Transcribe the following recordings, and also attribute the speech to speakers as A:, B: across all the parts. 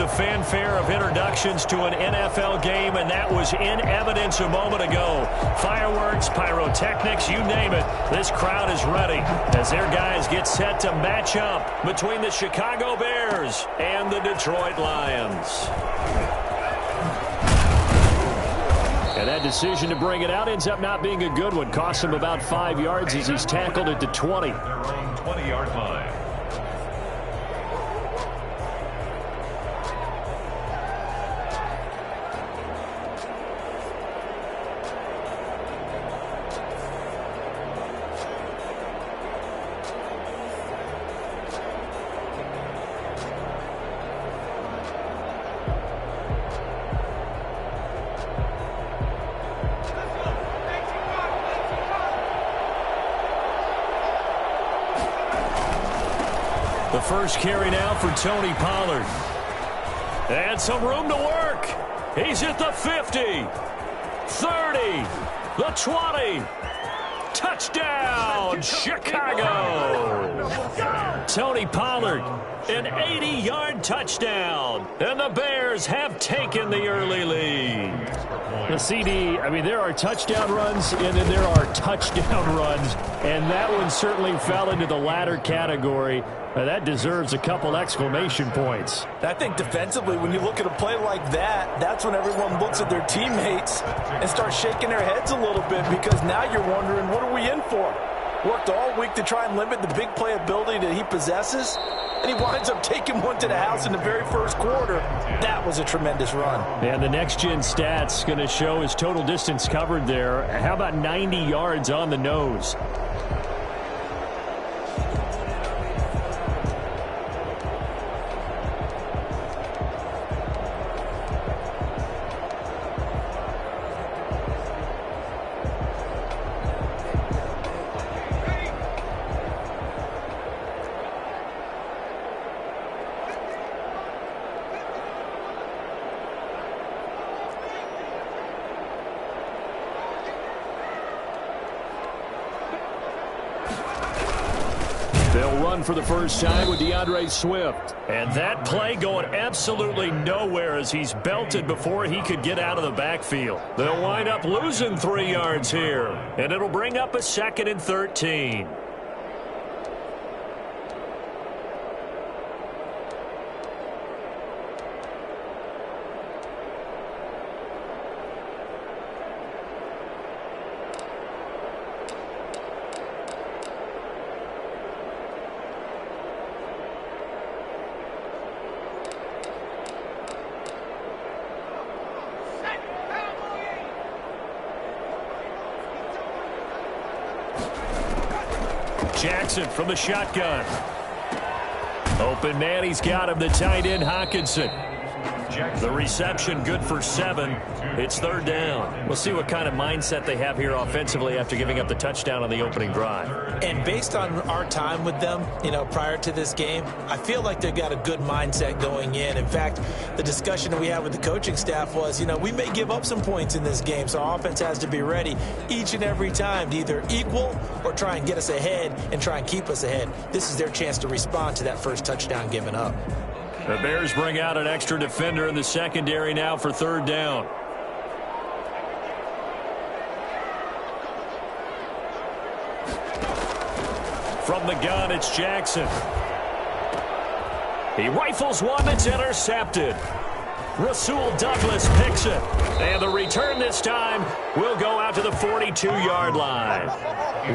A: the fanfare of introductions to an NFL game, and that was in evidence a moment ago. Fireworks, pyrotechnics, you name it. This crowd is ready as their guys get set to match up between the Chicago Bears and the Detroit Lions. And that decision to bring it out ends up not being a good one. Costs him about 5 yards as he's tackled at the 20.
B: Their own 20-yard line.
A: The first carry now for Tony Pollard. And some room to work. He's at the 50, 30, the 20. Touchdown, Chicago. Tony Pollard, an 80-yard touchdown. And the Bears have taken the early lead. The CD, I mean, there are touchdown runs, and then there are touchdown runs. And that one certainly fell into the latter category. That deserves a couple exclamation points.
C: I think defensively, when you look at a play like that, that's when everyone looks at their teammates and starts shaking their heads a little bit, because now you're wondering, what are we in for? Worked all week to try and limit the big play ability that he possesses, and he winds up taking one to the house in the very first quarter. That was a tremendous run.
A: And the next-gen stats going to show his total distance covered there. How about 90 yards on the nose? They'll run for the first time with DeAndre Swift. And that play going absolutely nowhere as he's belted before he could get out of the backfield. They'll wind up losing 3 yards here. And it'll bring up a 2nd and 13. Jackson from the shotgun. Open man, he's got him, the tight end Hawkinson. The reception good for 7. It's 3rd down. We'll see what kind of mindset they have here offensively after giving up the touchdown on the opening drive.
C: And based on our time with them, prior to this game, I feel like they've got a good mindset going in. In fact, the discussion that we had with the coaching staff was, we may give up some points in this game, so our offense has to be ready each and every time to either equal or try and get us ahead and try and keep us ahead. This is their chance to respond to that first touchdown given up.
A: The Bears bring out an extra defender in the secondary now for 3rd down. From the gun, it's Jackson. He rifles one that's intercepted. Rasul Douglas picks it. And the return this time will go out to the 42-yard line.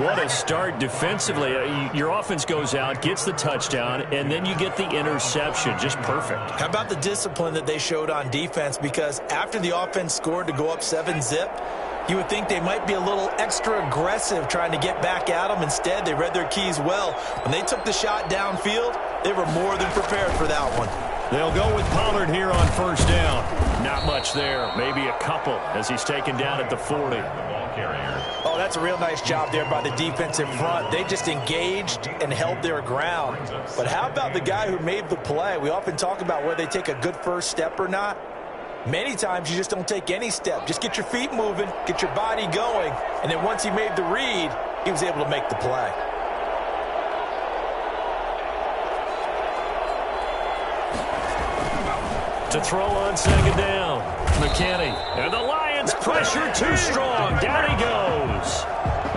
A: What a start defensively. Your offense goes out, gets the touchdown, and then you get the interception. Just perfect.
C: How about the discipline that they showed on defense? Because after the offense scored to go up 7-zip, you would think they might be a little extra aggressive trying to get back at them. Instead, they read their keys well. When they took the shot downfield, they were more than prepared for that one.
A: They'll go with Pollard here on 1st down. Not much there, maybe a couple as he's taken down at the 40.
C: Oh, that's a real nice job there by the defensive front. They just engaged and held their ground. But how about the guy who made the play? We often talk about whether they take a good first step or not. Many times you just don't take any step. Just get your feet moving, get your body going, and then once he made the read, he was able to make the play.
A: To throw on second down. McKinney. And the Lions pressure too strong. Down he goes.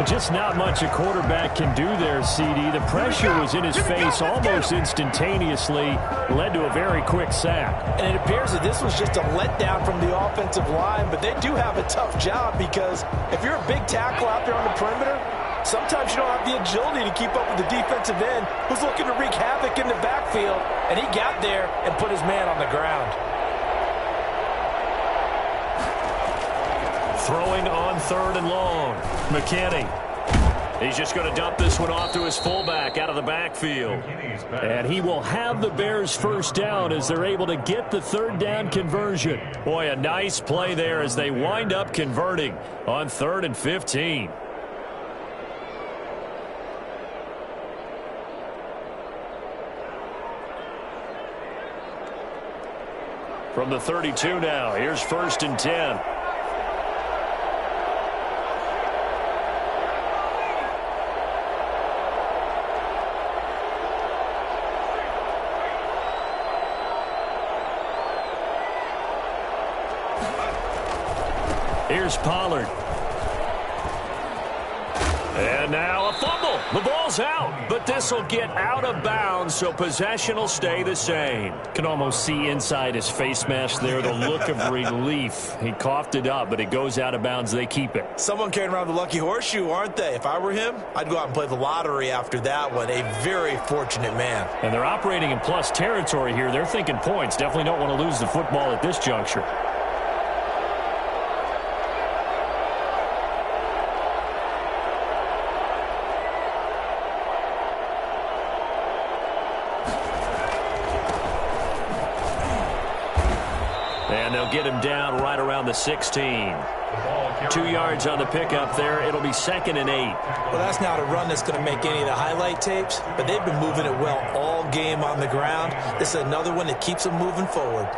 A: Just not much a quarterback can do there, CD. The pressure was in his face almost instantaneously. Led to a very quick sack.
C: And it appears that this was just a letdown from the offensive line, but they do have a tough job because if you're a big tackle out there on the perimeter, sometimes you don't have the agility to keep up with the defensive end who's looking to wreak havoc in the backfield, and he got there and put his man on the ground.
A: Throwing on third and long. McKinney. He's just going to dump this one off to his fullback out of the backfield. And he will have the Bears first down as they're able to get the third down conversion. Boy, a nice play there as they wind up converting on 3rd and 15. From the 32 now, here's 1st and 10. Here's Pollard. And now a fumble. The ball's out, but this will get out of bounds, so possession will stay the same. Can almost see inside his face mask there the look of relief. He coughed it up, but it goes out of bounds. They keep it.
C: Someone carrying around the lucky horseshoe, aren't they? If I were him, I'd go out and play the lottery after that one. A very fortunate man.
A: And they're operating in plus territory here. They're thinking points. Definitely don't want to lose the football at this juncture. And they'll get him down right around the 16. 2 yards on the pickup there. It'll be 2nd and 8.
C: Well, that's not a run that's going to make any of the highlight tapes, but they've been moving it well all game on the ground. This is another one that keeps them moving forward.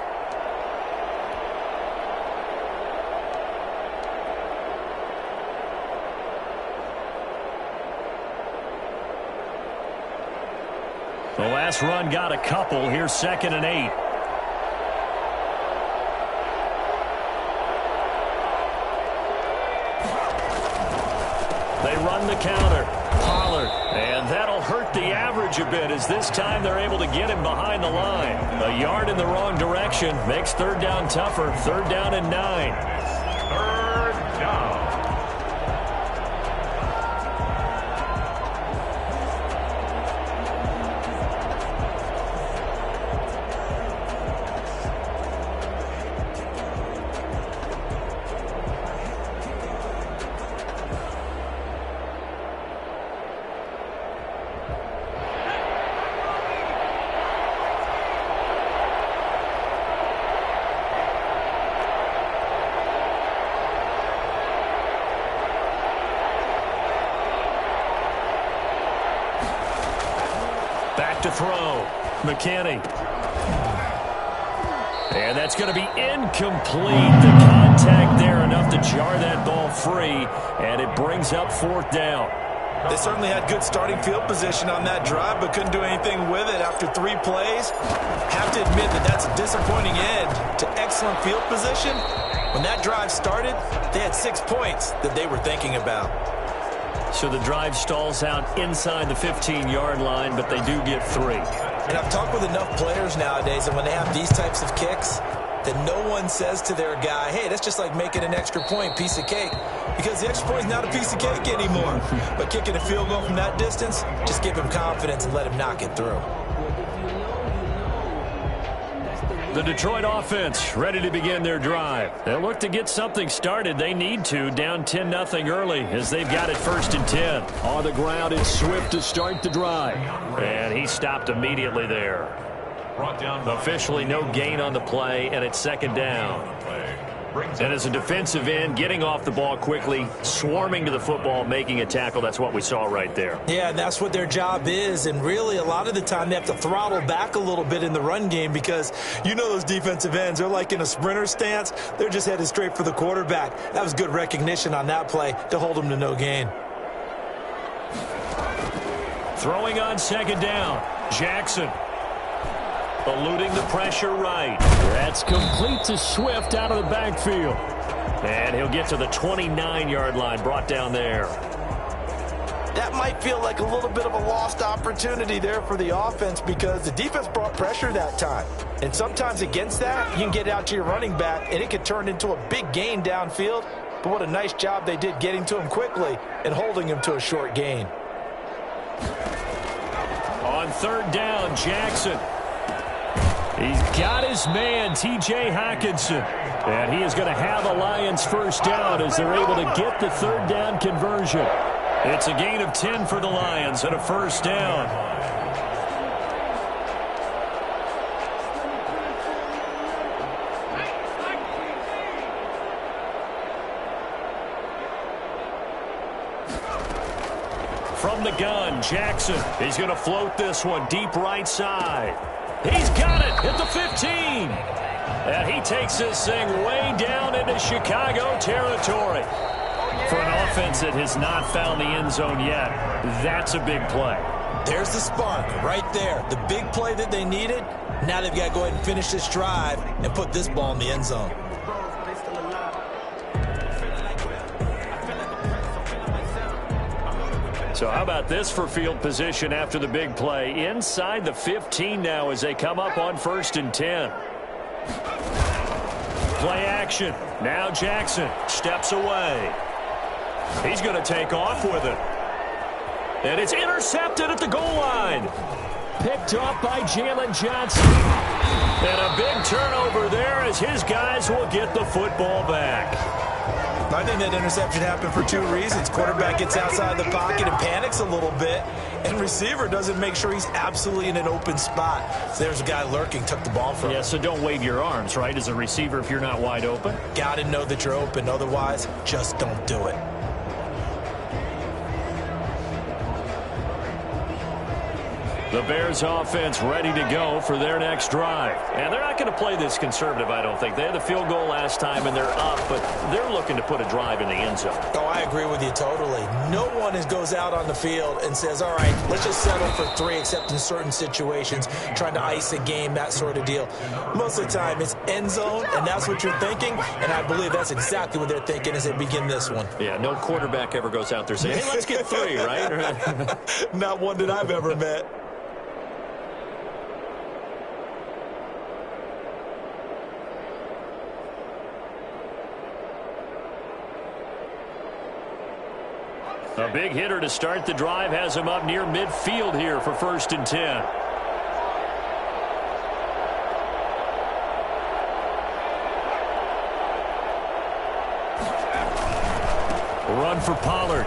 A: The last run got a couple. Here's 2nd and 8. They run the counter. Pollard. And that'll hurt the average a bit as this time they're able to get him behind the line. A yard in the wrong direction makes 3rd down tougher. 3rd down and 9.
B: 3rd down.
A: Back to throw. McKinney. And that's going to be incomplete. The contact there enough to jar that ball free, and it brings up 4th down.
C: They certainly had good starting field position on that drive, but couldn't do anything with it after 3 plays. Have to admit that that's a disappointing end to excellent field position. When that drive started, they had 6 points that they were thinking about.
A: So the drive stalls out inside the 15-yard line, but they do get 3.
C: And I've talked with enough players nowadays, and when they have these types of kicks, that no one says to their guy, hey, that's just like making an extra point, piece of cake. Because the extra point is not a piece of cake anymore. But kicking a field goal from that distance, just give him confidence and let him knock it through.
A: The Detroit offense ready to begin their drive. They'll look to get something started. They need to, down 10-0 early as they've got it 1st and 10. On the ground is Swift to start the drive. And he stopped immediately there. Officially no gain on the play, and it's 2nd down. And as a defensive end, getting off the ball quickly, swarming to the football, making a tackle, that's what we saw right there.
C: Yeah, and that's what their job is. And really, a lot of the time, they have to throttle back a little bit in the run game because you know those defensive ends, they're like in a sprinter stance. They're just headed straight for the quarterback. That was good recognition on that play to hold them to no gain.
A: Throwing on 2nd down, Jackson. Eluding the pressure right. That's complete to Swift out of the backfield. And he'll get to the 29-yard line, brought down there.
C: That might feel like a little bit of a lost opportunity there for the offense because the defense brought pressure that time. And sometimes against that, you can get out to your running back, and it could turn into a big gain downfield. But what a nice job they did getting to him quickly and holding him to a short gain.
A: On third down, Jackson. He's got his man, T.J. Hockenson. And he is going to have a Lions first down as they're able to get the third down conversion. It's a gain of 10 for the Lions and a first down. From the gun, Jackson. He's going to float this one deep right side. He's got it at the 15. And he takes this thing way down into Chicago territory. For an offense that has not found the end zone yet, that's a big play.
C: There's the spark right there. The big play that they needed. Now they've got to go ahead and finish this drive and put this ball in the end zone.
A: So how about this for field position after the big play? Inside the 15 now as they come up on 1st and 10. Play action. Now Jackson steps away. He's going to take off with it. And it's intercepted at the goal line. Picked up by Jalen Johnson. And a big turnover there as his guys will get the football back.
C: I think that interception happened for two reasons. Quarterback gets outside the pocket and panics a little bit, and receiver doesn't make sure he's absolutely in an open spot. So there's a guy lurking, took the ball from him.
A: Yeah, so don't wave your arms, right, as a receiver if you're not wide open.
C: Got to know that you're open. Otherwise, just don't do it.
A: The Bears offense ready to go for their next drive. And they're not going to play this conservative, I don't think. They had the field goal last time, and they're up, but they're looking to put a drive in the end zone.
C: Oh, I agree with you totally. No one goes out on the field and says, all right, let's just settle for 3, except in certain situations, trying to ice a game, that sort of deal. Most of the time, it's end zone, and that's what you're thinking, and I believe that's exactly what they're thinking as they begin this one.
A: Yeah, no quarterback ever goes out there saying, hey, let's get 3, right?
C: Not one that I've ever met.
A: A big hitter to start the drive has him up near midfield here for 1st and 10. Run for Pollard.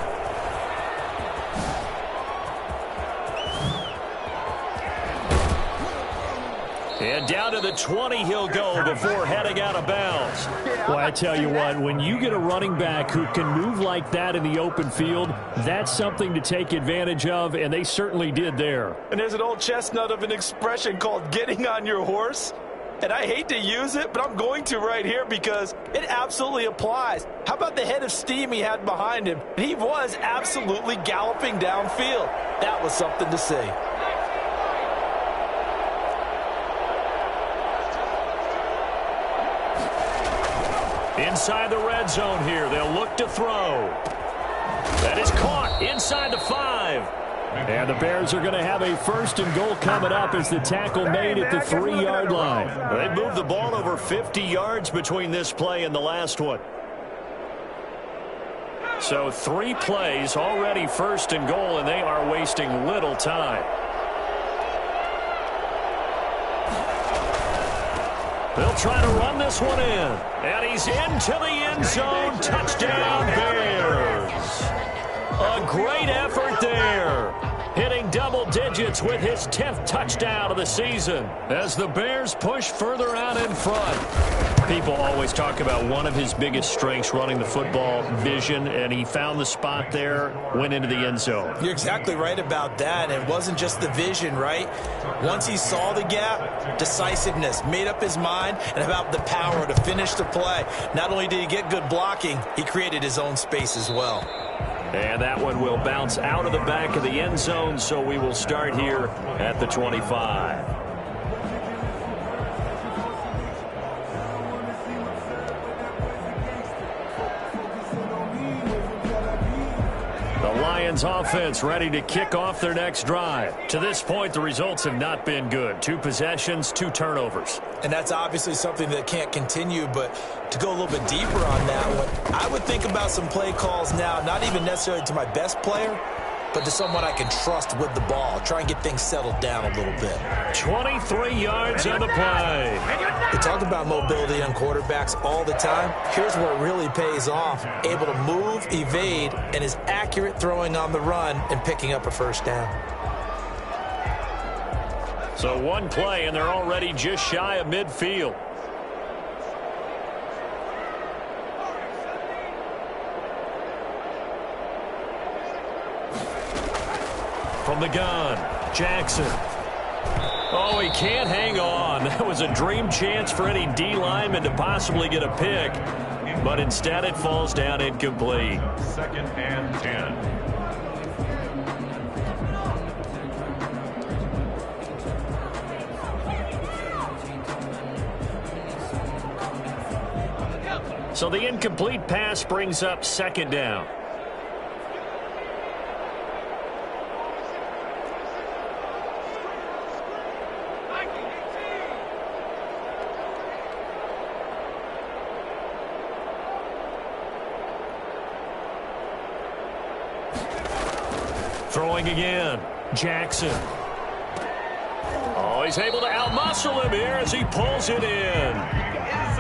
A: And down to the 20 he'll go before heading out of bounds. Well, I tell you what, when you get a running back who can move like that in the open field, that's something to take advantage of, and they certainly did there.
C: And there's an old chestnut of an expression called getting on your horse. And I hate to use it, but I'm going to right here because it absolutely applies. How about the head of steam he had behind him? He was absolutely galloping downfield. That was something to see.
A: Inside the red zone here, they'll look to throw. That is caught inside the 5. And the Bears are going to have a 1st and goal coming up as the tackle made at the 3-yard line. They moved the ball over 50 yards between this play and the last one. So 3 plays, already 1st and goal, and they are wasting little time. They'll try to run this one in. And he's into the end zone. Touchdown, Bears. A great effort there. Hitting double digits with his 10th touchdown of the season as the Bears push further out in front. People always talk about one of his biggest strengths, running the football, vision, and he found the spot there, went into the end zone.
C: You're exactly right about that. And it wasn't just the vision, right? Once he saw the gap, decisiveness, made up his mind, and about the power to finish the play. Not only did he get good blocking, he created his own space as well.
A: And that one will bounce out of the back of the end zone, so we will start here at the 25. Lions offense ready to kick off their next drive. To this point, the results have not been good. 2 possessions, 2 turnovers.
C: And that's obviously something that can't continue, but to go a little bit deeper on that one, I would think about some play calls now, not even necessarily to my best player, but to someone I can trust with the ball. Try and get things settled down a little bit.
A: 23 yards on the play.
C: We talk about mobility on quarterbacks all the time. Here's where it really pays off. Able to move, evade, and is accurate throwing on the run and picking up a first down.
A: So 1 play, and they're already just shy of midfield. From the gun, Jackson. Oh, he can't hang on. That was a dream chance for any D lineman to possibly get a pick. But instead it falls down incomplete.
B: 2nd and 10.
A: So the incomplete pass brings up 2nd down. Throwing again, Jackson. Oh, he's able to outmuscle him here as he pulls it in.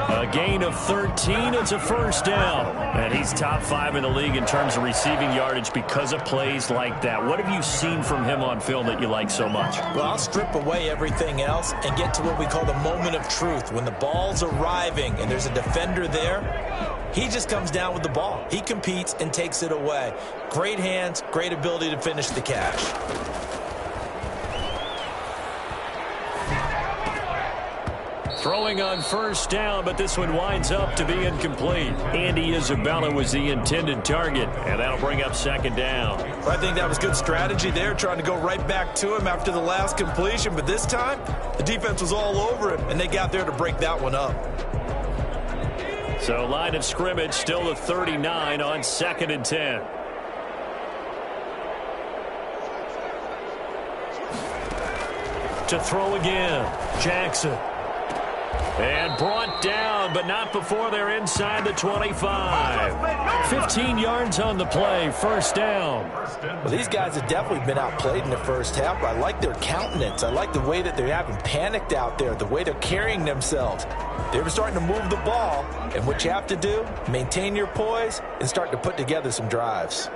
A: A gain of 13, it's a first down. And he's top 5 in the league in terms of receiving yardage because of plays like that. What have you seen from him on film that you like so much?
C: Well, I'll strip away everything else and get to what we call the moment of truth. When the ball's arriving and there's a defender there, he just comes down with the ball. He competes and takes it away. Great hands, great ability to finish the catch.
A: Throwing on first down, but this one winds up to be incomplete. Andy Isabella was the intended target, and that'll bring up 2nd down.
C: Well, I think that was good strategy there, trying to go right back to him after the last completion. But this time, the defense was all over him, and they got there to break that one up.
A: So line of scrimmage still the 39 on 2nd and 10. To throw again, Jackson. And brought down, but not before they're inside the 25. 15 yards on the play, first down.
C: Well, these guys have definitely been outplayed in the first half. I like their countenance. I like the way that they haven't panicked out there, the way they're carrying themselves. They're starting to move the ball, and what you have to do, maintain your poise and start to put together some drives.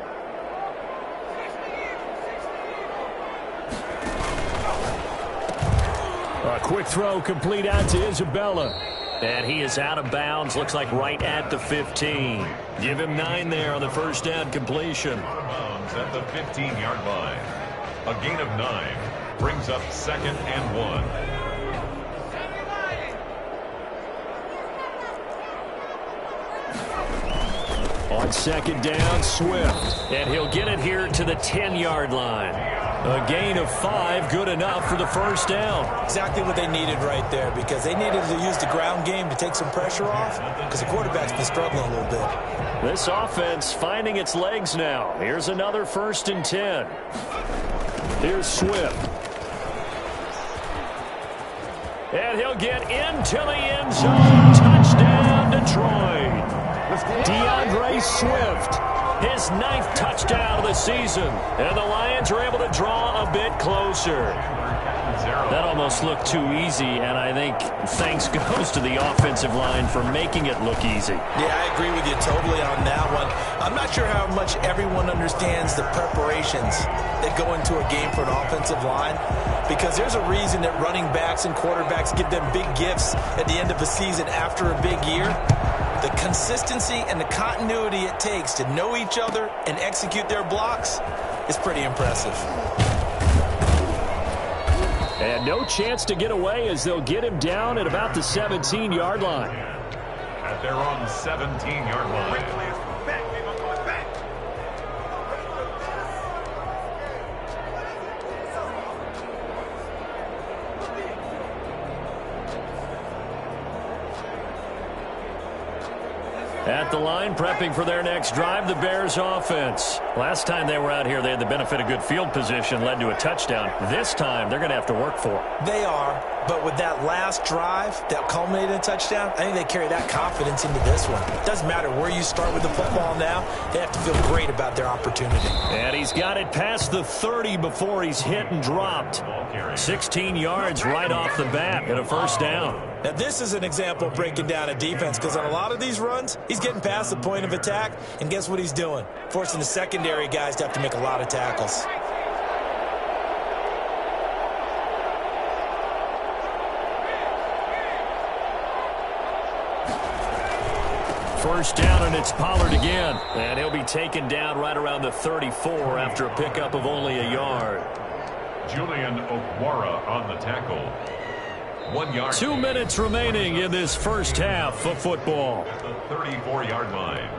A: A quick throw complete out to Isabella. And he is out of bounds, looks like right at the 15. Give him 9 there on the first down completion.
B: Out of bounds at the 15-yard line. A gain of 9 brings up 2nd and 1.
A: On 2nd down, Swift. And he'll get it here to the 10-yard line. A gain of 5, good enough for the first down.
C: Exactly what they needed right there, because they needed to use the ground game to take some pressure off, because the quarterback's been struggling a little bit.
A: This offense finding its legs now. Here's another 1st and 10. Here's Swift. And he'll get into the end zone. Touchdown, Detroit. DeAndre Swift, his 9th touchdown of the season. And the Lions are able to draw a bit closer. That almost looked too easy, and I think thanks goes to the offensive line for making it look easy.
C: Yeah, I agree with you totally on that one. I'm not sure how much everyone understands the preparations that go into a game for an offensive line, because there's a reason that running backs and quarterbacks give them big gifts at the end of a season after a big year. The consistency and the continuity it takes to know each other and execute their blocks is pretty impressive.
A: And no chance to get away as they'll get him down at about the 17-yard line.
B: At their own 17-yard line.
A: At the line, prepping for their next drive, the Bears offense. Last time they were out here, they had the benefit of good field position, led to a touchdown. This time, they're going to have to work for it.
C: They are, but with that last drive that culminated in a touchdown, I think they carry that confidence into this one. It doesn't matter where you start with the football now. They have to feel great about their opportunity.
A: And he's got it past the 30 before he's hit and dropped. 16 yards right off the bat and a first down.
C: Now, this is an example of breaking down a defense because on a lot of these runs, he's getting past the point of attack, and guess what he's doing? Forcing the secondary guys to have to make a lot of tackles.
A: First down, and it's Pollard again. And he'll be taken down right around the 34 after a pickup of only a yard.
B: Julian Okwara on the tackle. 1 yard.
A: 2 minutes remaining in this first half of football.
B: At the 34-yard line.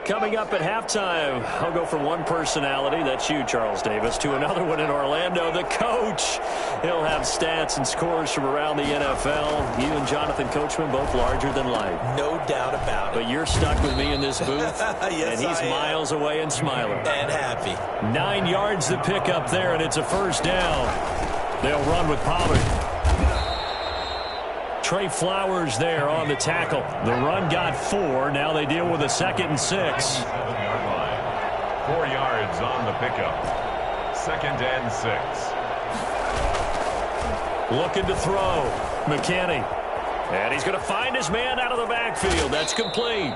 A: Coming up at halftime, I'll go from one personality, that's you, Charles Davis, to another one in Orlando, the coach. He'll have stats and scores from around the NFL. You and Jonathan Coachman, both larger than life.
C: No doubt about it.
A: But you're stuck with me in this booth,
C: yes,
A: and he's miles away and smiling.
C: And happy.
A: 9 yards to pick up there, and it's a first down. They'll run with Pollard. Trey Flowers there on the tackle. The run got 4. Now they deal with a 2nd and 6.
B: 7-yard line. 4 yards on the pickup. 2nd and 6.
A: Looking to throw. McKinney. And he's going to find his man out of the backfield. That's complete.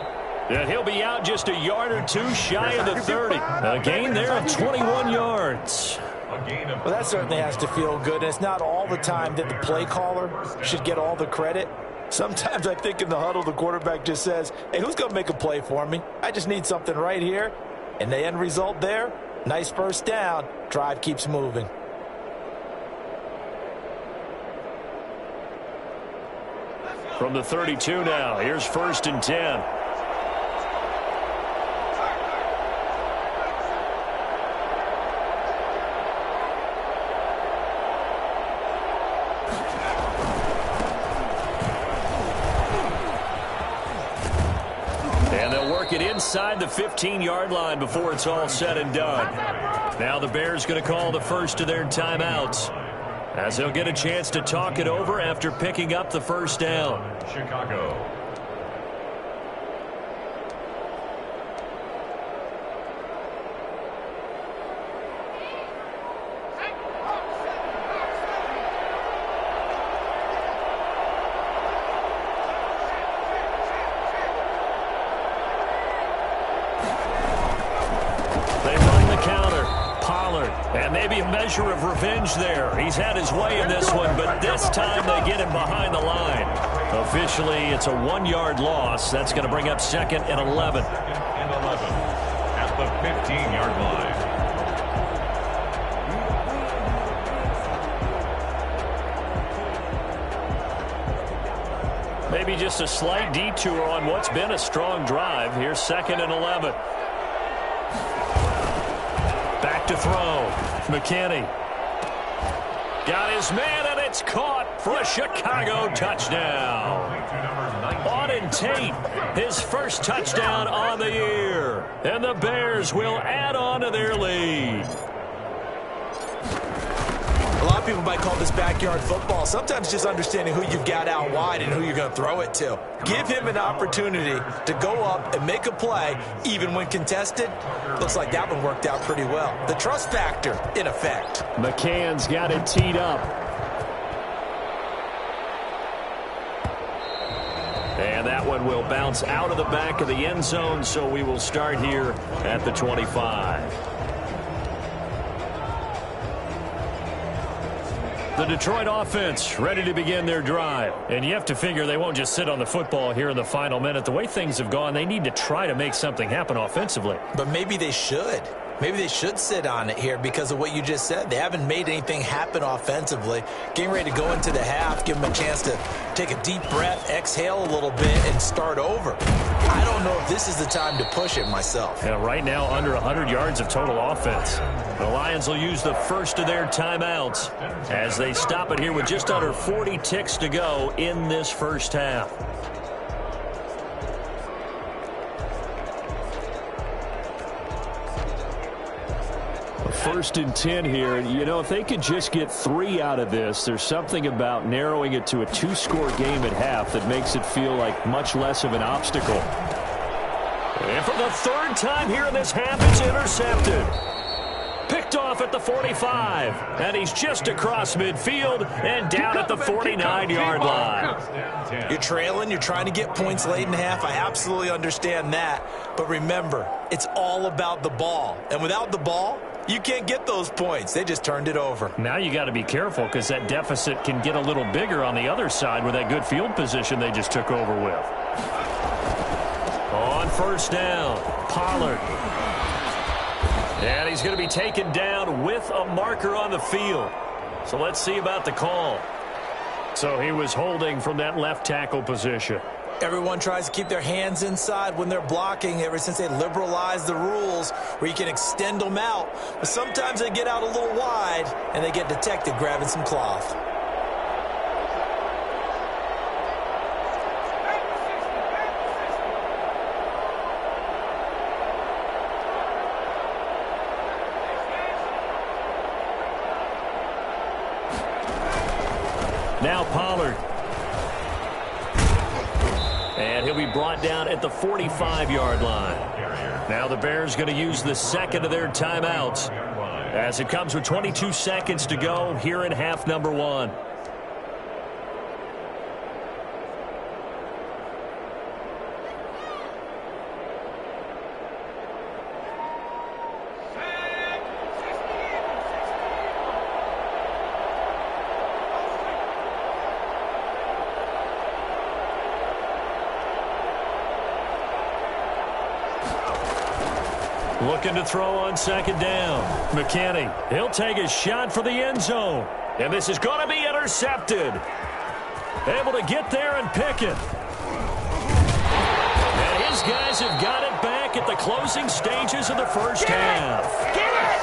A: And he'll be out just a yard or two shy of the 30. A gain there of 21 yards.
C: Well, that certainly has to feel good. And it's not all the time that the play caller should get all the credit. Sometimes I think in the huddle, the quarterback just says, hey, who's going to make a play for me? I just need something right here. And the end result there, nice first down. Drive keeps moving.
A: From the 32 now, here's 1st and 10. It inside the 15-yard line before it's all said and done. Now the Bears going to call the first of their timeouts as they'll get a chance to talk it over after picking up the first down.
B: Chicago.
A: And maybe a measure of revenge there. He's had his way in this one, but this time they get him behind the line. Officially, it's a 1-yard loss. That's going to bring up 2nd and 11.
B: 2nd and 11 at the 15-yard
A: line. Maybe just a slight detour on what's been a strong drive. Here's 2nd and 11. Back to throw. McKinney. Got his man, and it's caught for a Chicago touchdown. Auden Tate, his first touchdown on the year. And the Bears will add on to their lead.
C: A lot of people might call this backyard football. Sometimes just understanding who you've got out wide and who you're going to throw it to. Give him an opportunity to go up and make a play, even when contested. Looks like that one worked out pretty well. The trust factor, in effect.
A: McCann's got it teed up. And that one will bounce out of the back of the end zone, so we will start here at the 25. The Detroit offense ready to begin their drive. And you have to figure they won't just sit on the football here in the final minute. The way things have gone, they need to try to make something happen offensively.
C: But maybe they should. maybe they should sit on it here because of what you just said. They haven't made anything happen offensively. Getting ready to go into the half, give them a chance to take a deep breath, exhale a little bit, and start over. I don't know if this is the time to push it myself.
A: Yeah, right now, under 100 yards of total offense. The Lions will use the first of their timeouts as they stop it here with just under 40 ticks to go in this first half. First and 10 here. You know, if they could just get 3 out of this, there's something about narrowing it to a 2-score game at half that makes it feel like much less of an obstacle. And for the third time here in this half, it's intercepted. Picked off at the 45. And he's just across midfield and down at the 49-yard line.
C: You're trailing. You're trying to get points late in the half. I absolutely understand that. But remember, it's all about the ball. And without the ball, you can't get those points. They just turned it over.
A: Now you got to be careful because that deficit can get a little bigger on the other side with that good field position they just took over with. On first down, Pollard. And he's going to be taken down with a marker on the field. So let's see about the call. So he was holding from that left tackle position.
C: Everyone tries to keep their hands inside when they're blocking ever since they liberalized the rules where you can extend them out. But sometimes they get out a little wide and they get detected grabbing some cloth.
A: Now Pollard. And he'll be brought down at the 45-yard line. Now the Bears going to use the second of their timeouts as it comes with 22 seconds to go here in half number 1. Looking to throw on second down. McKinney, he'll take a shot for the end zone. And this is going to be intercepted. Able to get there and pick it. And his guys have got it back at the closing stages of the first half.
B: Get it!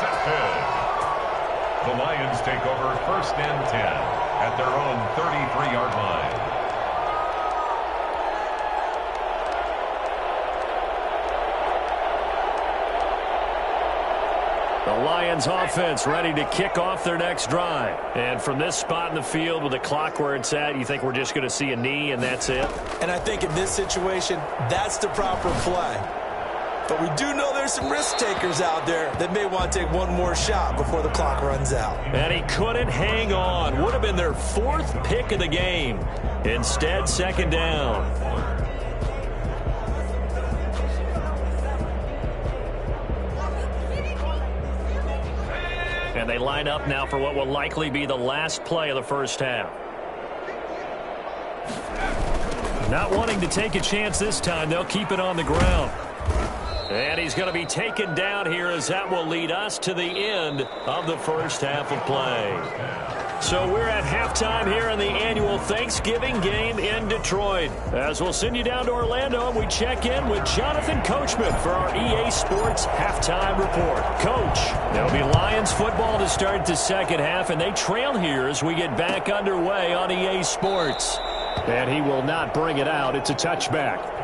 B: The Lions take over first and 10 at their own 33-yard line.
A: The Lions offense ready to kick off their next drive. And from this spot in the field with the clock where it's at, you think we're just going to see a knee and that's it?
C: And I think in this situation, that's the proper play. But we do know there's some risk takers out there that may want to take one more shot before the clock runs out.
A: And he couldn't hang on. Would have been their 4th pick of the game. Instead, second down. And they line up now for what will likely be the last play of the first half. Not wanting to take a chance this time, they'll keep it on the ground. And he's going to be taken down here as that will lead us to the end of the first half of play. So we're at halftime here in the annual Thanksgiving game in Detroit. As we'll send you down to Orlando and we check in with Jonathan Coachman for our EA Sports halftime report. Coach, there'll be Lions football to start the second half, and they trail here as we get back underway on EA Sports. And he will not bring it out. It's a touchback.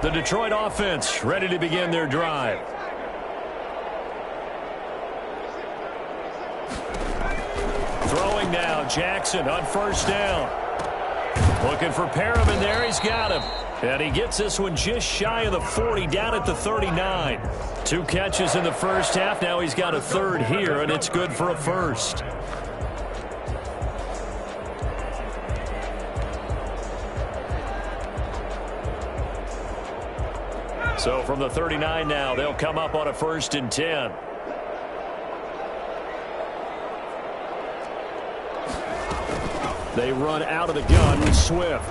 A: The Detroit offense ready to begin their drive. Throwing now, Jackson on first down. Looking for Perriman there, he's got him. And he gets this one just shy of the 40, down at the 39. 2 catches in the first half, now he's got a third here, and it's good for a first. So from the 39 now, they'll come up on a 1st and 10. They run out of the gun with Swift.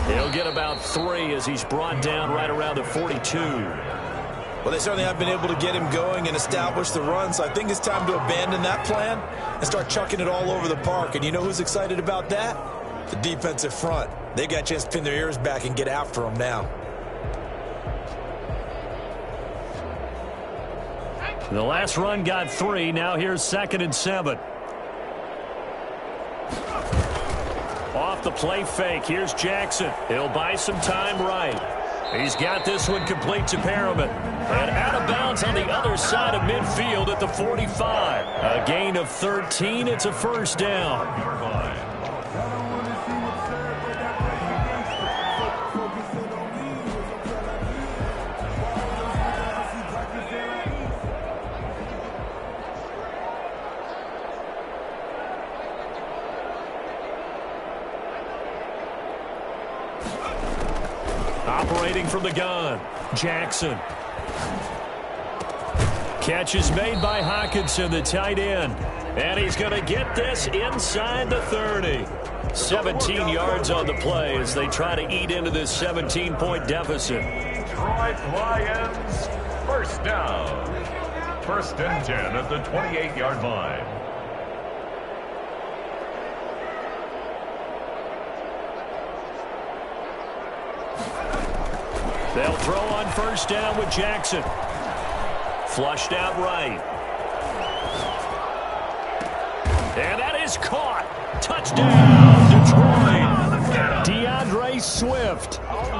A: He'll get about 3 as he's brought down right around the 42.
C: Well, they certainly have been able to get him going and establish the run, so I think it's time to abandon that plan and start chucking it all over the park. And you know who's excited about that? The defensive front. They got a chance to pin their ears back and get after him now.
A: The last run got 3. Now here's 2nd and 7. Off the play fake. Here's Jackson. He'll buy some time right. He's got this one complete to Perriman. And out of bounds on the other side of midfield at the 45. A gain of 13. It's a first down. Operating from the gun, Jackson. Catch is made by Hawkinson, the tight end. And he's going to get this inside the 30. 17 yards on the play as they try to eat into this 17-point deficit.
B: Detroit Lions, first down. 1st and 10 at the 28-yard line.
A: They'll throw on first down with Jackson. Flushed out right. And that is caught. Touchdown, Detroit. DeAndre Swift.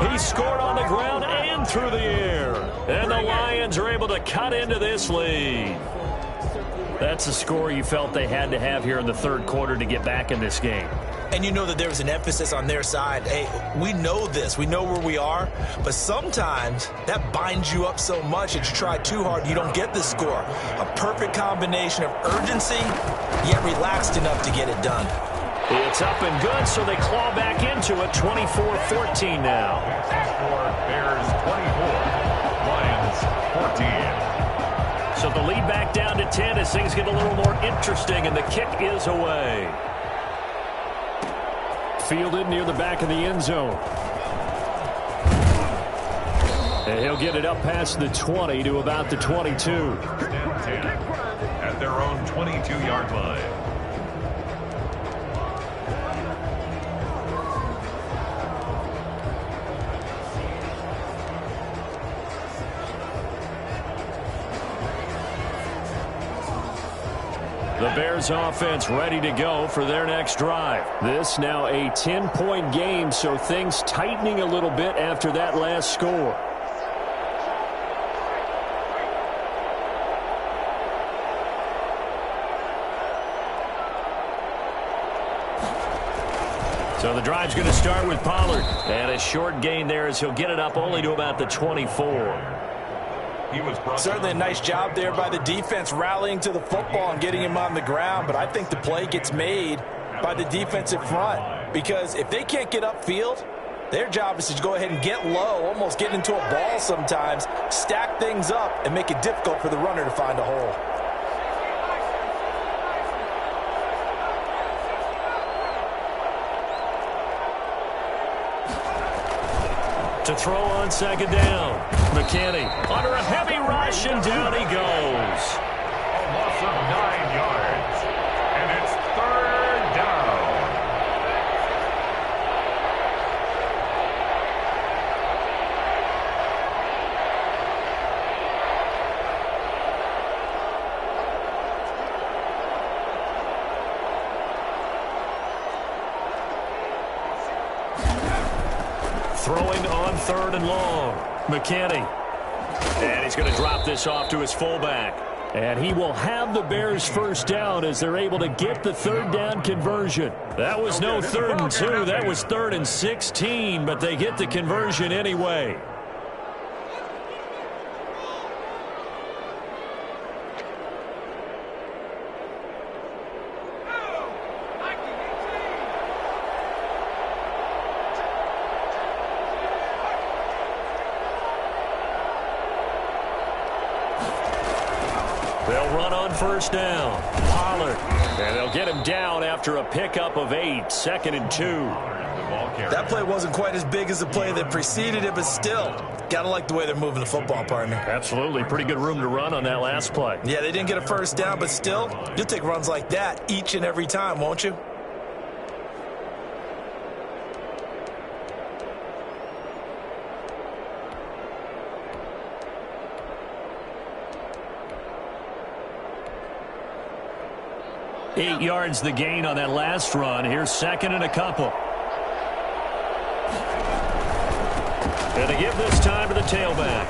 A: He scored on the ground and through the air. And the Lions are able to cut into this lead. That's a score you felt they had to have here in the 3rd quarter to get back in this game.
C: And you know that there was an emphasis on their side. Hey, we know this. We know where we are. But sometimes that binds you up so much that you try too hard, you don't get the score. A perfect combination of urgency, yet relaxed enough to get it done.
A: It's up and good, so they claw back into it. 24-14 now.
B: Bears 24, Lions 14.
A: So the lead back down to 10 as things get a little more interesting, and the kick is away. Fielded near the back of the end zone. And he'll get it up past the 20 to about the 22.
B: 10 at their own 22-yard line.
A: The Bears offense ready to go for their next drive. This now a 10-point game, so things tightening a little bit after that last score. So the drive's going to start with Pollard. And a short gain there as he'll get it up only to about the 24.
C: Certainly a nice job there by the defense rallying to the football and getting him on the ground, but I think the play gets made by the defensive front because if they can't get upfield, their job is to go ahead and get low, almost get into a ball sometimes, stack things up, and make it difficult for the runner to find a hole.
A: To throw on 2nd down. McKinney under a heavy rush, and down he goes.
B: A loss of 9 yards. And it's 3rd down.
A: Throwing on 3rd and long. McKinney. And he's going to drop this off to his fullback. And he will have the Bears first down as they're able to get the 3rd down conversion. That was no 3rd and 2. That was 3rd and 16, but they get the conversion anyway. first down. Pollard. And they'll get him down after a pickup of 8, 2nd and 2.
C: That play wasn't quite as big as the play that preceded it, but still, got to like the way they're moving the football, partner.
A: Absolutely. Pretty good room to run on that last play.
C: Yeah, they didn't get a first down, but still, you'll take runs like that each and every time, won't you?
A: Eight yards the gain on that last run. Here's 2nd and a couple. And to give this time to the tailback.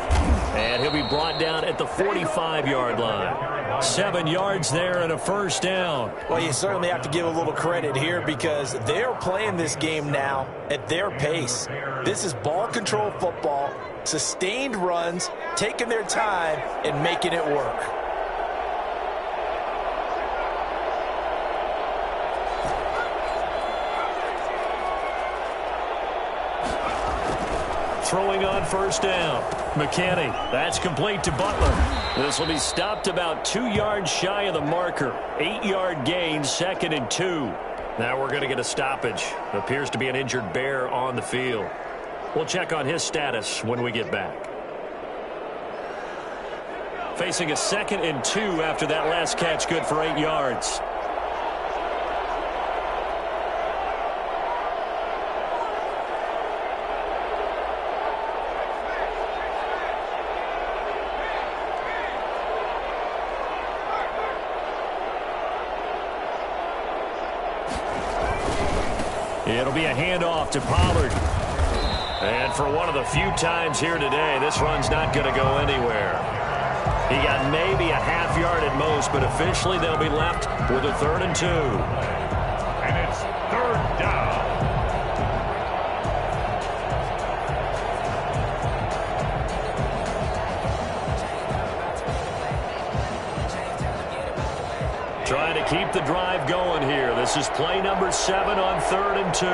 A: And he'll be brought down at the 45-yard line. 7 yards there and a first down.
C: Well, you certainly have to give a little credit here because they're playing this game now at their pace. This is ball control football, sustained runs, taking their time and making it work.
A: Throwing on first down. McKinney. That's complete to Butler. This will be stopped about 2 yards shy of the marker. 8-yard gain, 2nd and 2. Now we're going to get a stoppage. Appears to be an injured Bear on the field. We'll check on his status when we get back. Facing a 2nd and 2 after that last catch, good for 8 yards. It'll be a handoff to Pollard. And for one of the few times here today, this run's not going to go anywhere. He got maybe a half yard at most, but officially they'll be left with a 3rd and 2.
B: And it's 3rd down.
A: Trying to keep the drive going here. This is play number 7 on 3rd and 2.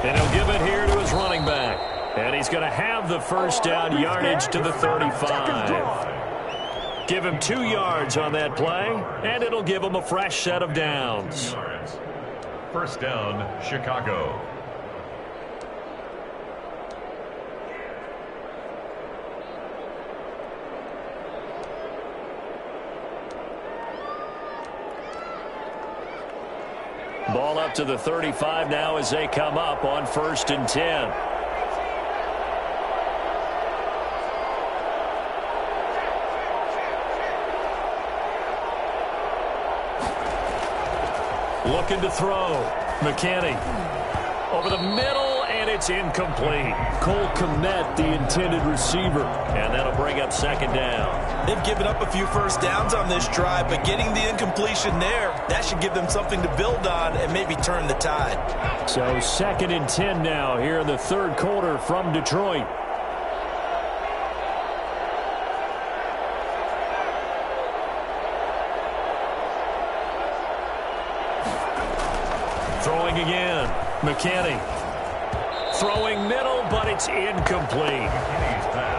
A: And he'll give it here to his running back. And he's going to have the first down, yardage to the 35. Give him 2 yards on that play, and it'll give him a fresh set of downs.
B: First down, Chicago.
A: Ball up to the 35 now as they come up on 1st and 10. Looking to throw. McKinney over the middle, and it's incomplete. Cole Kmet, the intended receiver, and that'll bring up 2nd down.
C: They've given up a few first downs on this drive, but getting the incompletion there, that should give them something to build on and maybe turn the tide.
A: So 2nd and 10 now here in the 3rd quarter from Detroit. Throwing again. McKinney. Throwing middle, but it's incomplete.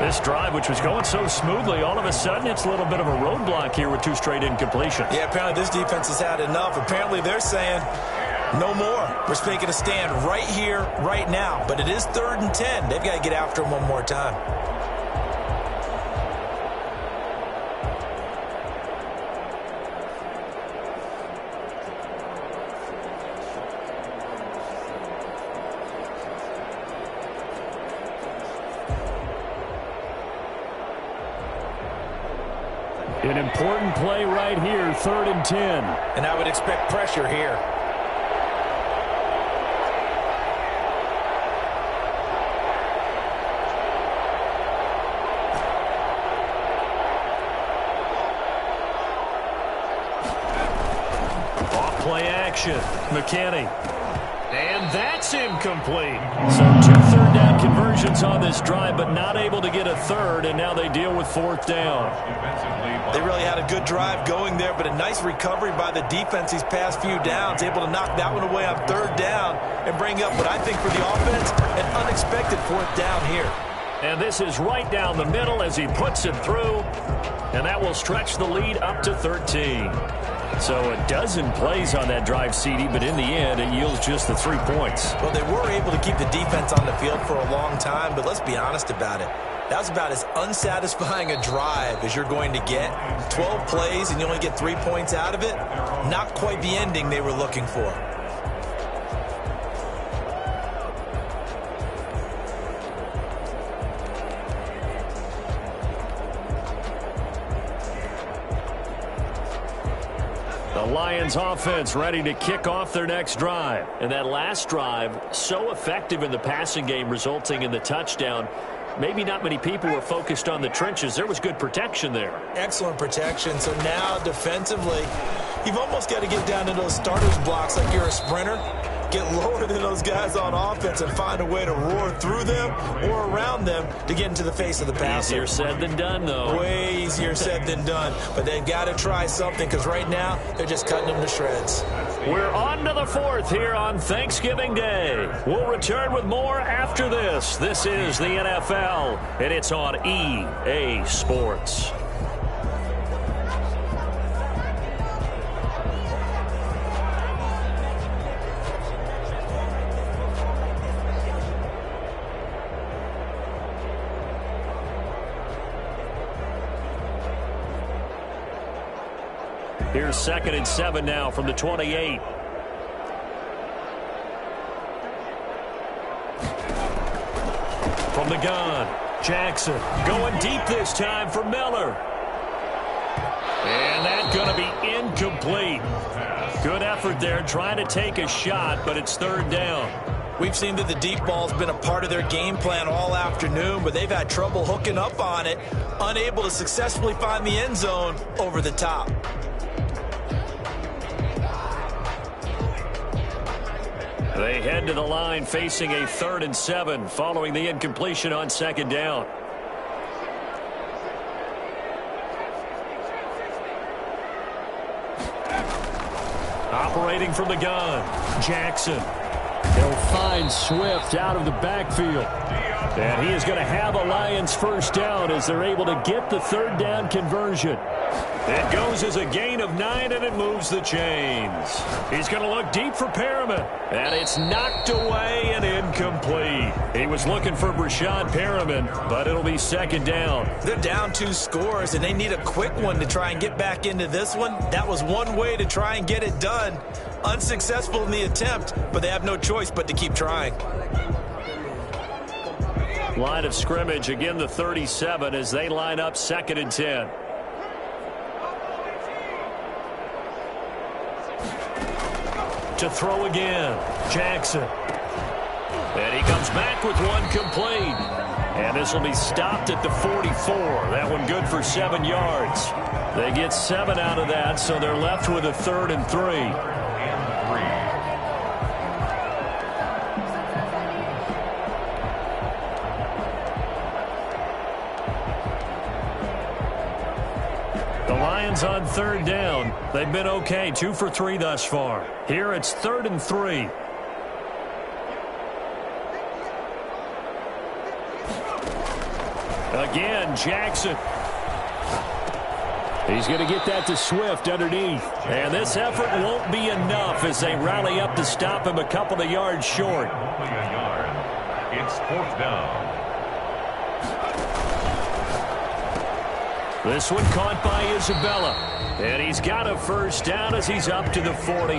A: This drive, which was going so smoothly, all of a sudden it's a little bit of a roadblock here with 2 straight incompletions.
C: Yeah, apparently this defense has had enough. Apparently they're saying, no more. We're making a stand right here, right now. But it is 3rd and 10. They've got to get after him one more time.
A: An important play right here, 3rd and 10.
C: And I would expect pressure here.
A: Off play action. McKinney. And that's incomplete. So 2 third down conversions on this drive, but not able to get a 3rd, and now they deal with 4th down.
C: They really had a good drive going there, but a nice recovery by the defense these past few downs, able to knock that one away on 3rd down and bring up what I think for the offense, an unexpected 4th down here.
A: And this is right down the middle as he puts it through. And that will stretch the lead up to 13. So a dozen plays on that drive, CD, but in the end, it yields just the 3 points.
C: Well, they were able to keep the defense on the field for a long time, but let's be honest about it. That was about as unsatisfying a drive as you're going to get. 12 plays and you only get 3 points out of it. Not quite the ending they were looking for.
A: The Lions offense ready to kick off their next drive. And that last drive, so effective in the passing game, resulting in the touchdown. Maybe not many people were focused on the trenches. There was good protection there.
C: Excellent protection. So now defensively, you've almost got to get down to those starters blocks like you're a sprinter. Get lower than those guys on offense and find a way to roar through them or around them to get into the face of the passer.
A: Easier said than done, though.
C: Way easier said than done. But they've got to try something because right now they're just cutting them to shreds.
A: We're on to the fourth here on Thanksgiving Day. We'll return with more after this. This is the NFL, and it's on EA Sports. Here's 2nd and 7 now from the 28. From the gun, Jackson going deep this time for Miller. And that's going to be incomplete. Good effort there trying to take a shot, but it's 3rd down.
C: We've seen that the deep ball's been a part of their game plan all afternoon, but they've had trouble hooking up on it, unable to successfully find the end zone over the top.
A: They head to the line facing a 3rd and 7 following the incompletion on 2nd down. Operating from the gun, Jackson. They'll find Swift out of the backfield. And he is going to have a Lions 1st down as they're able to get the 3rd down conversion. It goes as a gain of 9, and it moves the chains. He's going to look deep for Perriman. And it's knocked away and incomplete. He was looking for Brashad Perriman, but it'll be 2nd down.
C: They're down 2 scores, and they need a quick one to try and get back into this one. That was one way to try and get it done. Unsuccessful in the attempt, but they have no choice but to keep trying.
A: Line of scrimmage, again the 37 as they line up 2nd and 10. To throw again, Jackson. And he comes back with one complete. And this will be stopped at the 44. That one good for 7 yards. They get 7 out of that, so they're left with a 3rd and 3. On 3rd down. They've been okay, 2 for 3 thus far. Here it's 3rd and 3. Again, Jackson. He's going to get that to Swift underneath. And this effort won't be enough as they rally up to stop him a couple of yards short.
B: Only a yard. It's 4th down.
A: This one caught by Isabella. And he's got a 1st down as he's up to the 48.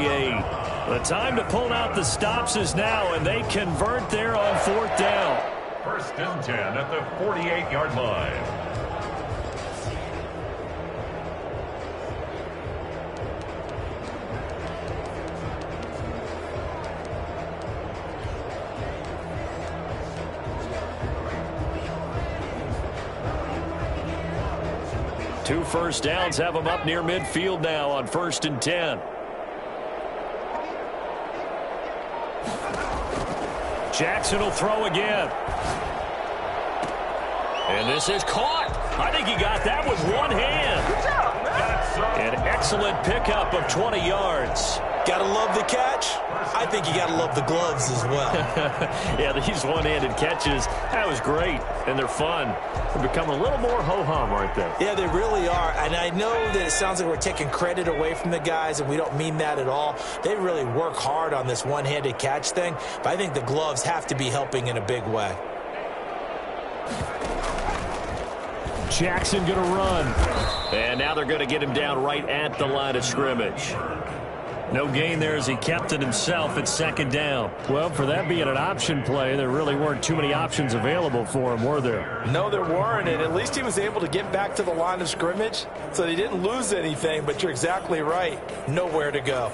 A: The time to pull out the stops is now, and they convert there on 4th down.
B: 1st and 10 at the 48-yard line.
A: Two 1st downs have them up near midfield now on 1st and 10. Jackson will throw again. And this is caught. I think he got that with one hand. An excellent pickup of 20 yards.
C: Gotta love the catch. catch, I think you got to love the gloves as well.
A: Yeah, these one-handed catches, that was great, and they're fun. They're becoming a little more ho-hum, aren't they?
C: Yeah, they really are, and I know that it sounds like we're taking credit away from the guys, and we don't mean that at all. They really work hard on this one-handed catch thing, but I think the gloves have to be helping in a big way.
A: Jackson going to run. And now they're going to get him down right at the line of scrimmage. No gain there as he kept it himself at second down. Well, for that being an option play, there really weren't too many options available for him, were there?
C: No, there weren't, and at least he was able to get back to the line of scrimmage, so he didn't lose anything, but you're exactly right. Nowhere to go.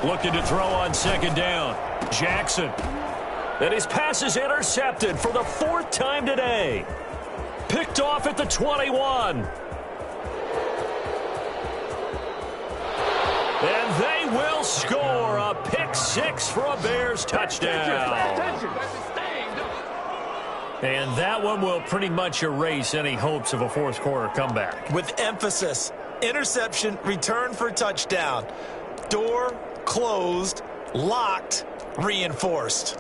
A: Looking to throw on second down. Jackson. And his pass is intercepted for the 4th time today. Picked off at the 21. And they will score a pick 6 for a Bears touchdown. And that one will pretty much erase any hopes of a fourth quarter comeback.
C: With emphasis, interception, return for touchdown. Door closed, locked, reinforced.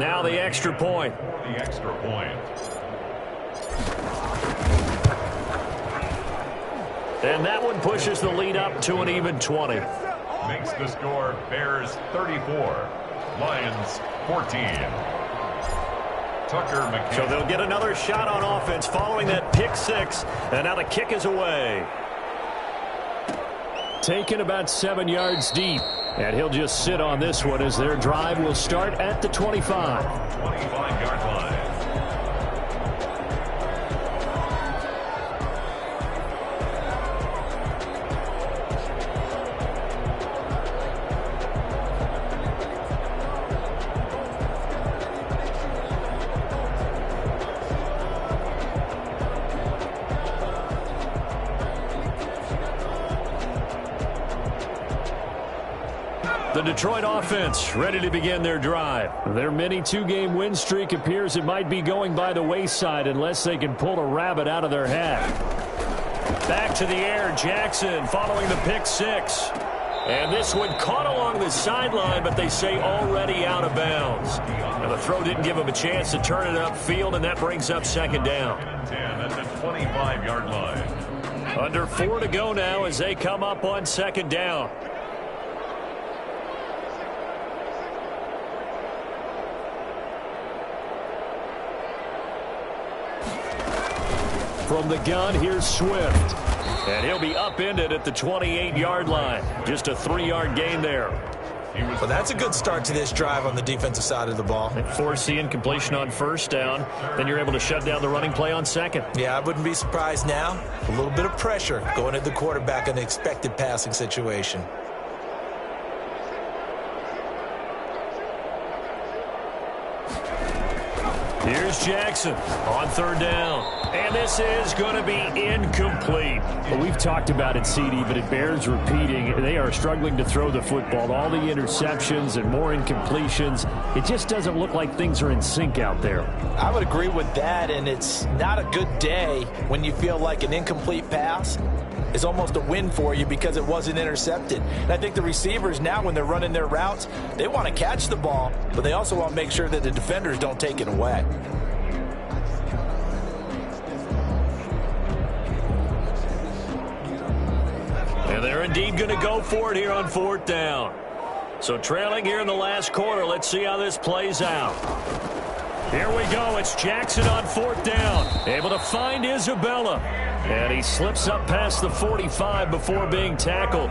A: Now the extra point.
B: The extra point.
A: And that one pushes the lead up to an even 20.
B: Makes the score Bears 34, Lions 14. Tucker McKinnon.
A: So they'll get another shot on offense following that pick 6. And now the kick is away. Taken about 7 yards deep. And he'll just sit on this one as their drive will start at the 25.
B: 25-yard line.
A: The Detroit offense ready to begin their drive. Their mini 2-game win streak appears it might be going by the wayside unless they can pull a rabbit out of their hat. Back to the air, Jackson following the pick 6. And this one caught along the sideline, but they say already out of bounds. And the throw didn't give him a chance to turn it upfield, and that brings up second down.
B: 10 at the 25-yard line.
A: Under 4 to go now as they come up on second down. From the gun, here's Swift. And he'll be upended at the 28-yard line. Just a 3-yard gain there.
C: Well, that's a good start to this drive on the defensive side of the ball.
A: They force the incompletion on first down. Then you're able to shut down the running play on second.
C: Yeah, I wouldn't be surprised now. A little bit of pressure going at the quarterback in an expected passing situation.
A: Here's Jackson on third down. And this is going to be incomplete. Well, we've talked about it, CD, but it bears repeating. They are struggling to throw the football. All the interceptions and more incompletions. It just doesn't look like things are in sync out there.
C: I would agree with that, and it's not a good day when you feel like an incomplete pass is almost a win for you because it wasn't intercepted. And I think the receivers now, when they're running their routes, they want to catch the ball, but they also want to make sure that the defenders don't take it away.
A: And they're indeed going to go for it here on fourth down. So trailing here in the last quarter, let's see how this plays out. Here we go. It's Jackson on fourth down. Able to find Isabella. And he slips up past the 45 before being tackled.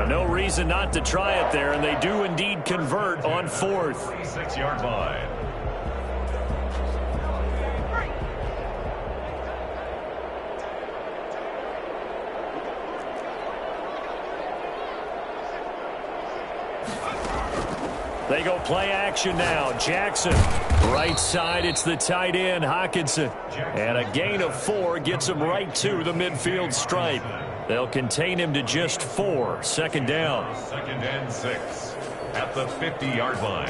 A: No reason not to try it there, and they do indeed convert on fourth.
B: 6-yard line.
A: They go play action now. Jackson. Right side, it's the tight end, Hawkinson. And a gain of 4 gets him right to the midfield stripe. They'll contain him to just 4. Second down.
B: 2nd and 6 at the 50-yard line.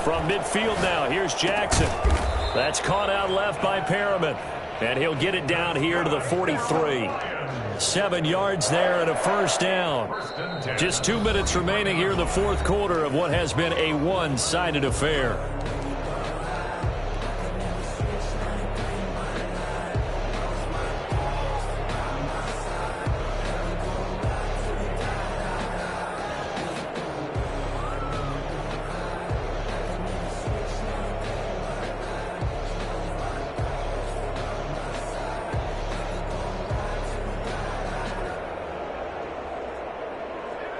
A: From midfield now, here's Jackson. That's caught out left by Perriman. And he'll get it down here to the 43. 7 yards there and a first down. Just 2 minutes remaining here in the fourth quarter of what has been a one-sided affair.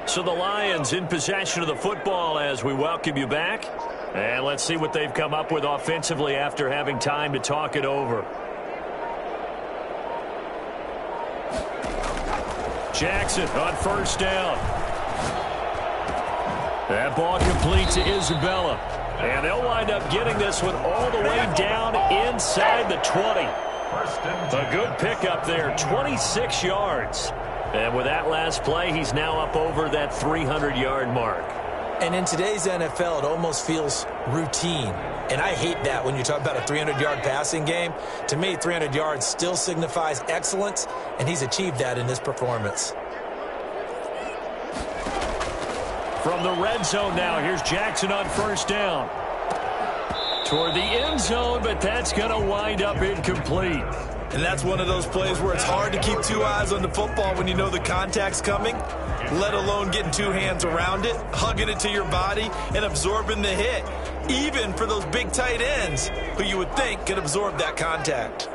A: So the Lions in possession of the football as we welcome you back. And let's see what they've come up with offensively after having time to talk it over. Jackson on first down. That ball complete to Isabella. And they'll wind up getting this one all the way down inside the 20. A good pickup there, 26 yards. And with that last play, he's now up over that 300-yard mark.
C: And in today's NFL, it almost feels routine. And I hate that when you talk about a 300-yard passing game. To me, 300 yards still signifies excellence, and he's achieved that in this performance.
A: From the red zone now, here's Jackson on first down. Toward the end zone, but that's going to wind up incomplete.
C: And that's one of those plays where it's hard to keep 2 eyes on the football when you know the contact's coming, let alone getting 2 hands around it, hugging it to your body, and absorbing the hit, even for those big tight ends who you would think could absorb that contact.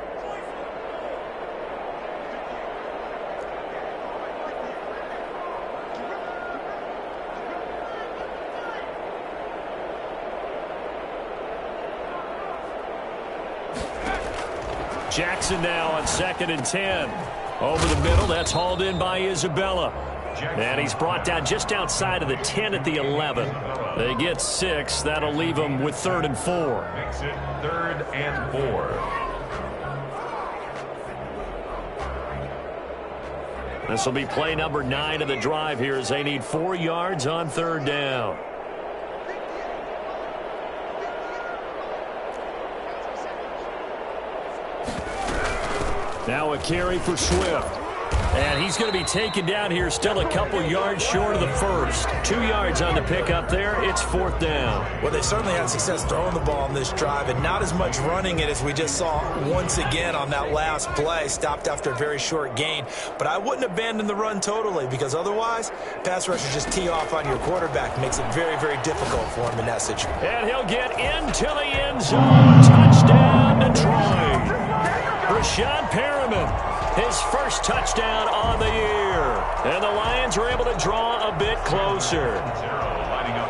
A: Jackson now on 2nd and 10. Over the middle, that's hauled in by Isabella. And he's brought down just outside of the 10 at the 11. They get 6. That'll leave them with 3rd and 4.
B: Makes it 3rd and 4.
A: This will be play number 9 of the drive here as they need 4 yards on 3rd down. Now a carry for Swift. And he's going to be taken down here still a couple yards short of the first. 2 yards on the pickup there. It's 4th down.
C: Well, they certainly had success throwing the ball on this drive and not as much running it as we just saw once again on that last play. Stopped after a very short gain. But I wouldn't abandon the run totally because otherwise, pass rushers just tee off on your quarterback. Makes it very, very difficult for him in that situation.
A: And he'll get into the end zone. Touchdown, Detroit. Rashad Perriman, his first touchdown on the year. And the Lions are able to draw a bit closer.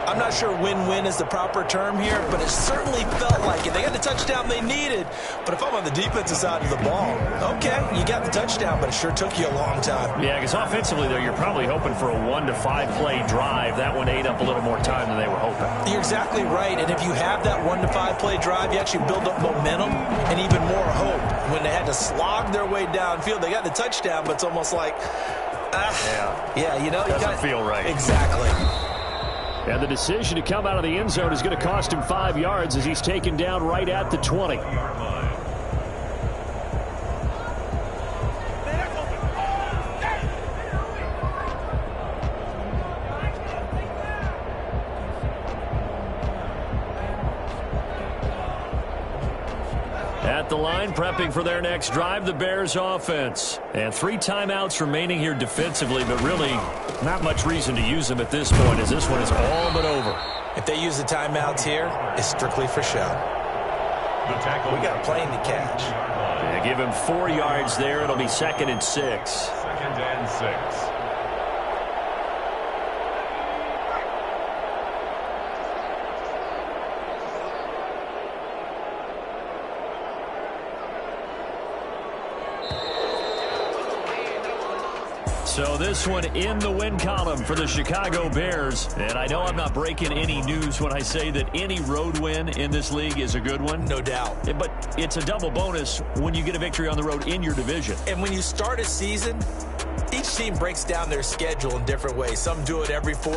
C: I'm not sure win-win is the proper term here, but it certainly felt like it. They got the touchdown they needed, but if I'm on the defensive side of the ball, okay, you got the touchdown, but it sure took you a long time.
A: Yeah, because offensively, though, you're probably hoping for a 1 to 5 play drive. That one ate up a little more time than they were hoping.
C: You're exactly right, and if you have that 1 to 5 play drive, you actually build up momentum and even more hope. When they had to slog their way downfield, they got the touchdown, but it's almost like, yeah, you know,
A: doesn't feel right.
C: Exactly.
A: And the decision to come out of the end zone is going to cost him 5 yards as he's taken down right at the 20. At the line, prepping for their next drive, the Bears offense. And 3 timeouts remaining here defensively, but really not much reason to use them at this point as this one is all but over.
C: If they use the timeouts here, it's strictly for show. We got a plane to catch.
A: They give him 4 yards there. It'll be 2nd and 6.
B: 2nd and 6.
A: So this one in the win column for the Chicago Bears. And I know I'm not breaking any news when I say that any road win in this league is a good one.
C: No doubt.
A: But it's a double bonus when you get a victory on the road in your division.
C: And when you start a season, each team breaks down their schedule in different ways. Some do it every 4